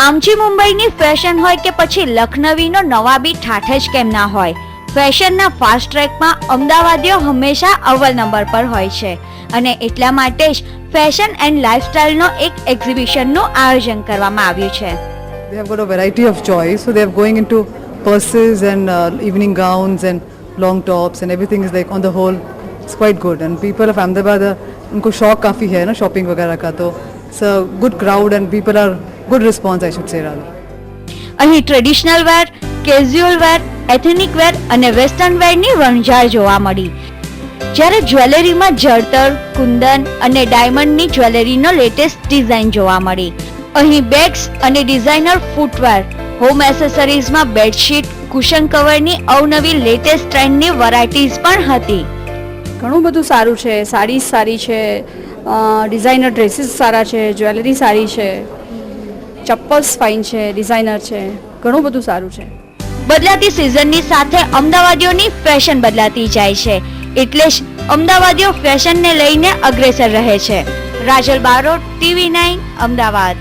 આમચી મુંબઈની ફેશન હોય કે પછી લખનવીનો નવાબી ઠાઠ જ કેમ ના હોય, ફેશનના ફાસ્ટ ટ્રેકમાં અમદાવાદીઓ હંમેશા અવ્વલ નંબર પર હોય છે અને એટલા માટે જ ફેશન એન્ડ લાઇફસ્ટાઇલનો એક એક્ઝિબિશનનું આયોજન કરવામાં આવ્યું છે. They have got a variety of choice, so they are going into purses and evening gowns and long tops and everything is like on the whole it's quite good and people of Ahmedabad उनको शौक काफ़ी है ना shopping वगैरह का, तो it's a good crowd and people are good response I should say rather. અહીં traditional wear, casual વેર, ethnic વેર અને વેસ્ટર્ન વેરની વણઝાર જોવા મળી, જ્યારે જ્વેલરીમાં જળતર, કુંદન અને ડાયમંડની જ્વેલરીનો લેટેસ્ટ ડિઝાઇન જોવા મળી. અહીં બેગ્સ અને ડિઝાઇનર ફૂટવેર, હોમ એસેસરીઝમાં બેડશીટ, કુશન કવરની અવનવી લેટેસ્ટ ટ્રેન્ડની વેરાયટીઝ પણ હતી. ઘણું બધું સારું છે, સાડીઝ સારી છે, ડિઝાઇનર ડ્રેસીસ સારા છે, જ્વેલરી સારી છે, ચપ્પલ્સ ફાઇન છે, ડિઝાઇનર છે, ઘણું બધું સારું છે. બદલાતી સિઝનની સાથે અમદાવાદીઓની ફેશન બદલાતી જાય છે, એટલે જ અમદાવાદીઓ ફેશનને લઈને અગ્રેસર રહે છે. રાજલ બારોટ, TV9 અમદાવાદ.